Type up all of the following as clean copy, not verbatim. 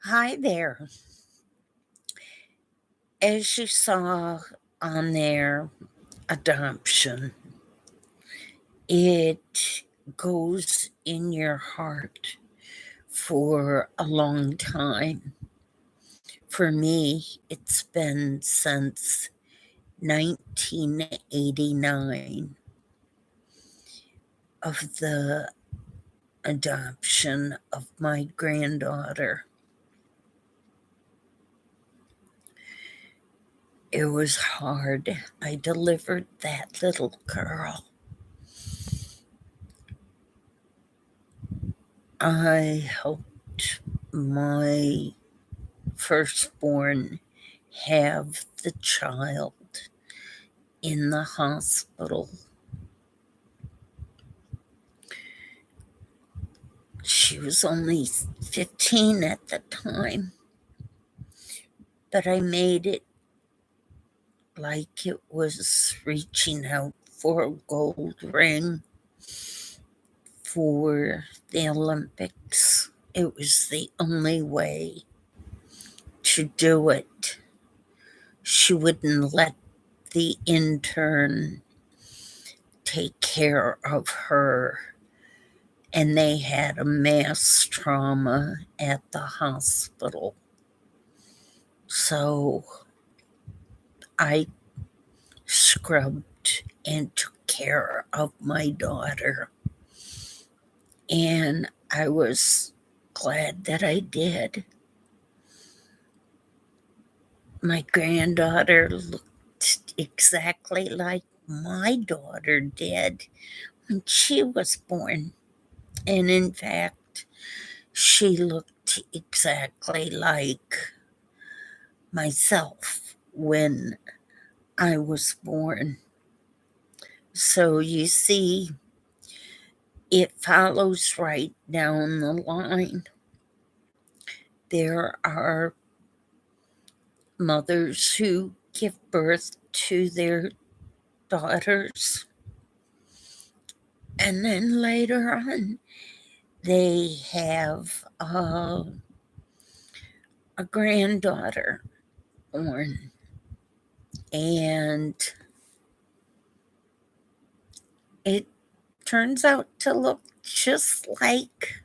Hi there. As you saw on their adoption, it goes in your heart for a long time. For me, it's been since 1989 of the adoption of my granddaughter. It was hard. I delivered that little girl. I helped my firstborn have the child in the hospital. She was only 15 at the time, but I made it like it was reaching out for a gold ring for the Olympics. It was the only way to do it. She wouldn't let the intern take care of her, and they had a mass trauma at the hospital. So I scrubbed and took care of my daughter, and I was glad that I did. My granddaughter looked exactly like my daughter did when she was born. And in fact, she looked exactly like myself when I was born. So you see, it follows right down the line. There are mothers who give birth to their daughters, and then later on, they have a granddaughter born, and it turns out to look just like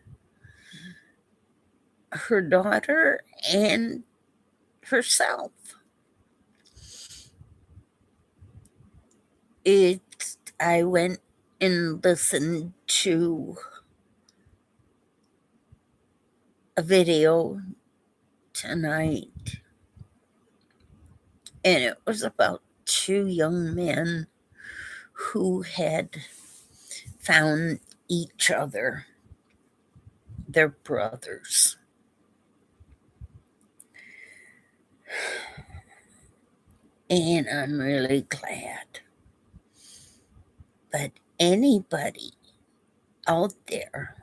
her daughter and herself. I went and listened to a video tonight, and it was about two young men who had found each other, their brothers. And I'm really glad. But anybody out there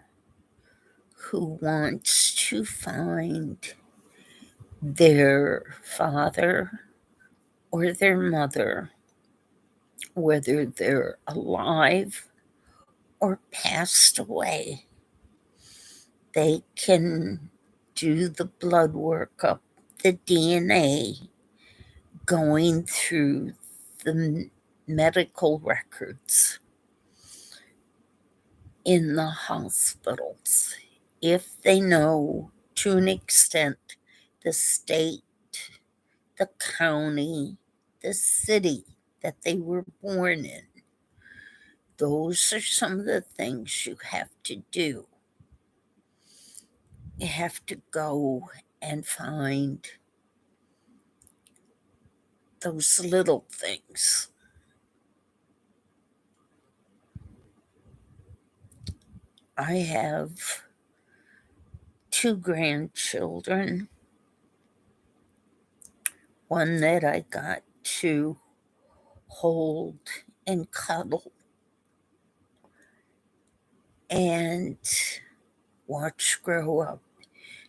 who wants to find their father or their mother, whether they're alive or passed away, they can do the blood workup, the DNA, going through the medical records in the hospitals. If they know to an extent the state, the county, the city that they were born in, those are some of the things you have to do. You have to go and find those little things. I have two grandchildren, one that I got to hold and cuddle and watch grow up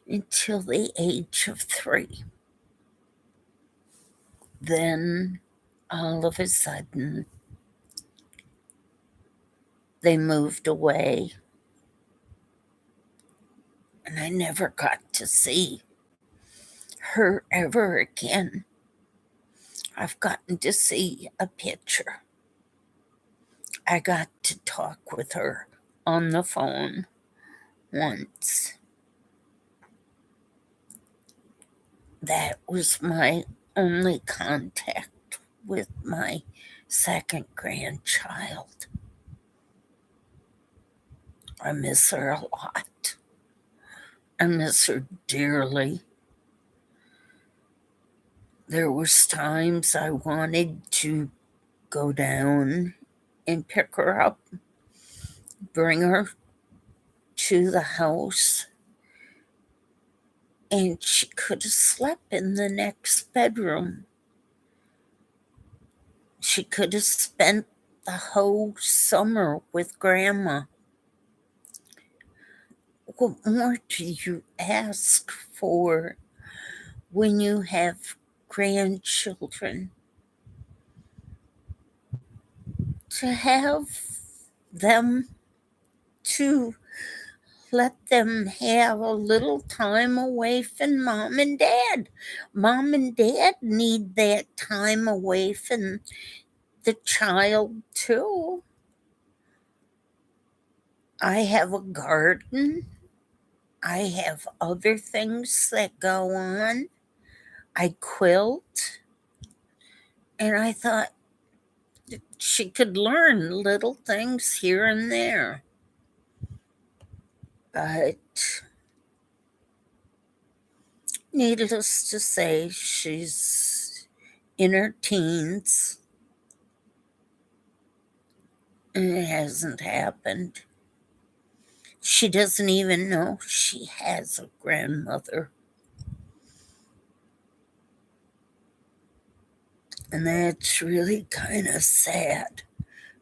until the age of 3. Then all of a sudden, they moved away, and I never got to see her ever again. I've gotten to see a picture. I got to talk with her on the phone once. That was my only contact with my second grandchild. I miss her a lot. I miss her dearly. There was times I wanted to go down and pick her up, bring her to the house, and she could have slept in the next bedroom. She could have spent the whole summer with Grandma. What more do you ask for when you have grandchildren? To have them, to let them have a little time away from mom and dad. Mom and dad need that time away from the child, too. I have a garden. I have other things that go on. I quilt. And I thought she could learn little things here and there. But needless to say, she's in her teens and it hasn't happened. She doesn't even know she has a grandmother. And that's really kind of sad.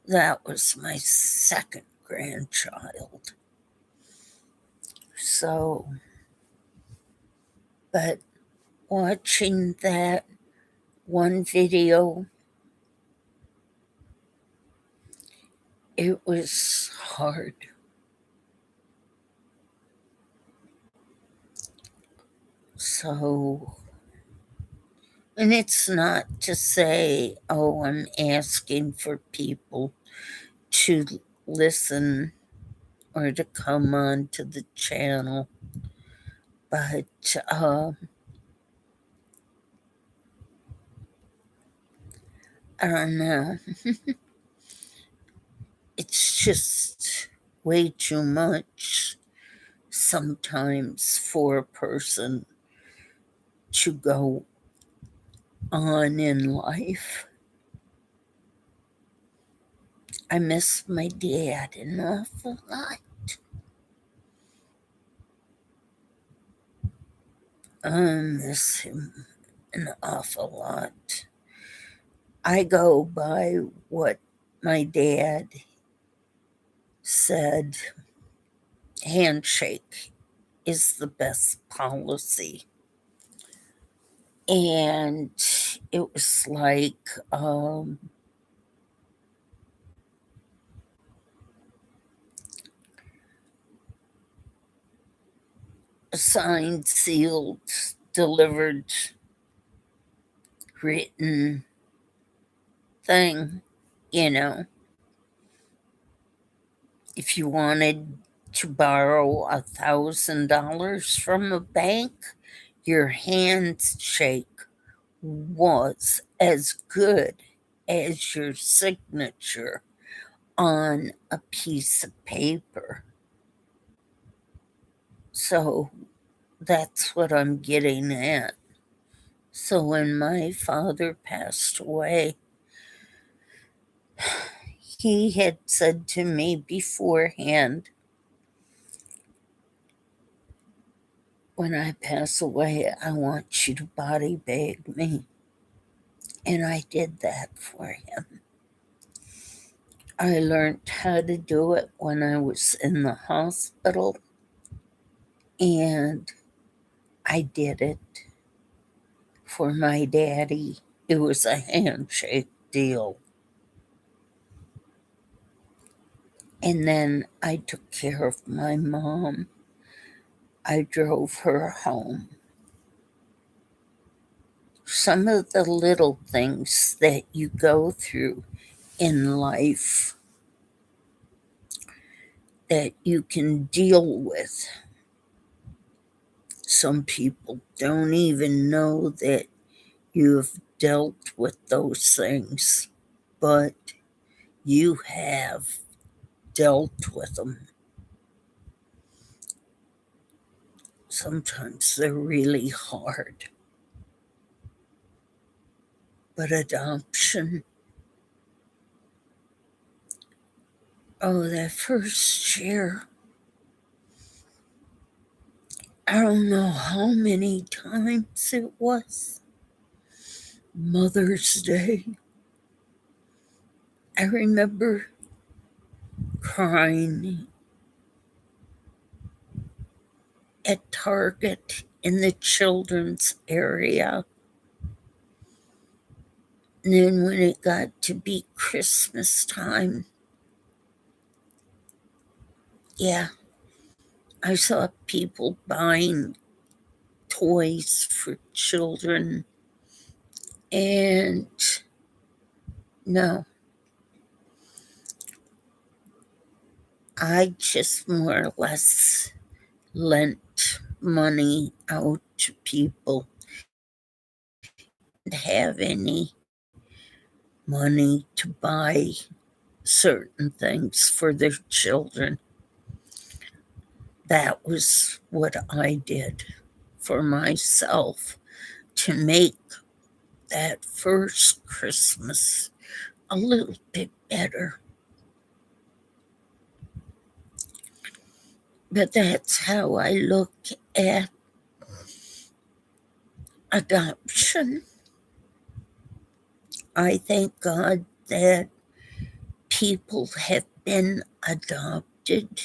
That was my second grandchild. So, but watching that one video, it was hard. So, and it's not to say, oh, I'm asking for people to listen or to come on to the channel, but I don't know. It's just way too much sometimes for a person to go on in life. I miss my dad an awful lot. I miss him an awful lot. I go by what my dad said. Handshake is the best policy. And it was like signed, sealed, delivered, written thing, you know. If you wanted to borrow $1,000 from a bank, your handshake was as good as your signature on a piece of paper. So that's what I'm getting at. So when my father passed away, he had said to me beforehand, when I pass away, I want you to body bag me. And I did that for him. I learned how to do it when I was in the hospital, and I did it for my daddy. It was a handshake deal. And then I took care of my mom. I drove her home. some of the little things that you go through in life that you can deal with. Some people don't even know that you've dealt with those things, but you have dealt with them. Sometimes they're really hard. But adoption, oh, that first year, I don't know how many times it was. Mother's Day. I remember crying at Target in the children's area. And then when it got to be Christmas time, yeah, I saw people buying toys for children. And no, I just more or less lent money out to people and have any money to buy certain things for their children. That was what I did for myself to make that first Christmas a little bit better. But that's how I look at adoption. I thank God that people have been adopted.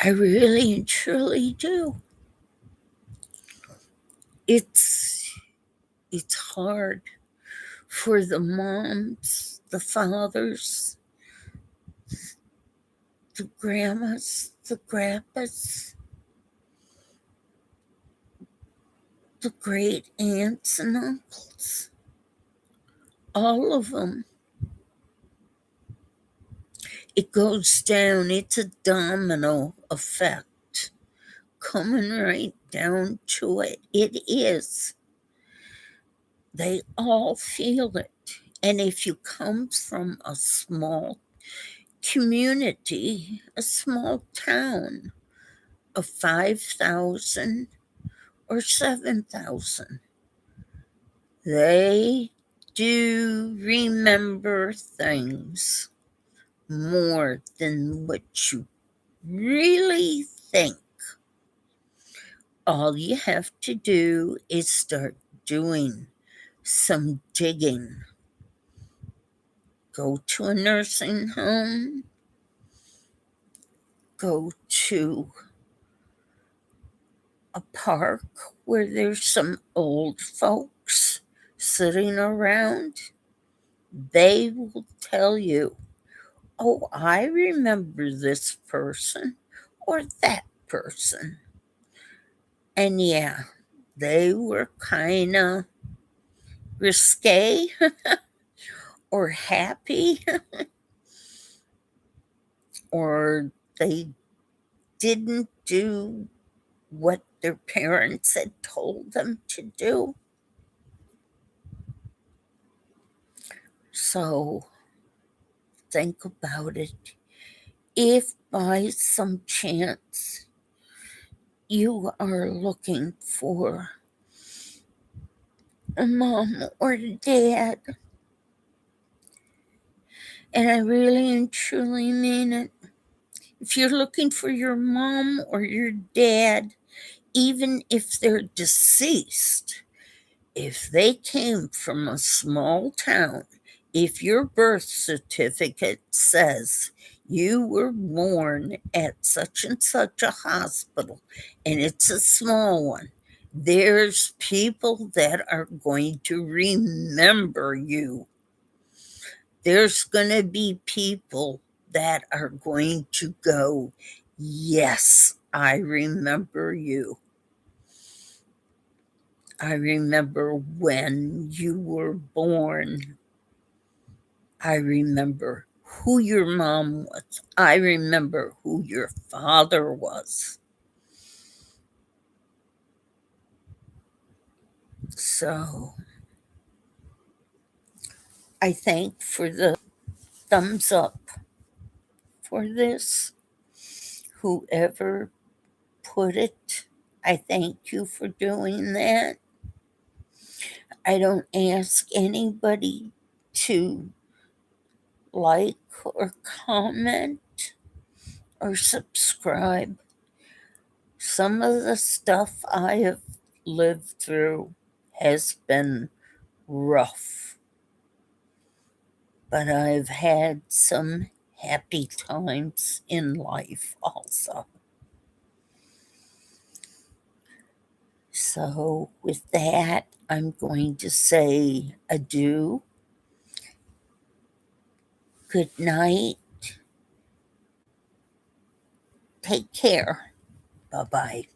I really and truly do. It's hard for the moms, the fathers, the grandmas, the grandpas, the great aunts and uncles, all of them. It goes down, it's a domino effect coming right down to it. It is. They all feel it. And if you come from a small community, a small town of 5,000 or 7,000, they do remember things more than what you really think. All you have to do is start doing some digging. Go to a nursing home, go to a park where there's some old folks sitting around. They will tell you, oh, I remember this person or that person. And yeah, they were kind of risque or happy, or they didn't do what their parents had told them to do. So think about it. If by some chance you are looking for a mom or a dad, and I really and truly mean it, if you're looking for your mom or your dad, even if they're deceased, if they came from a small town, if your birth certificate says you were born at such and such a hospital and it's a small one, there's people that are going to remember you. There's going to be people that are going to go, yes, I remember you. I remember when you were born. I remember who your mom was. I remember who your father was. So I thank for the thumbs up for this. Whoever put it, I thank you for doing that. I don't ask anybody to like or comment or subscribe. Some of the stuff I have lived through has been rough, but I've had some happy times in life also. So, with that, I'm going to say adieu. Good night. Take care. Bye bye.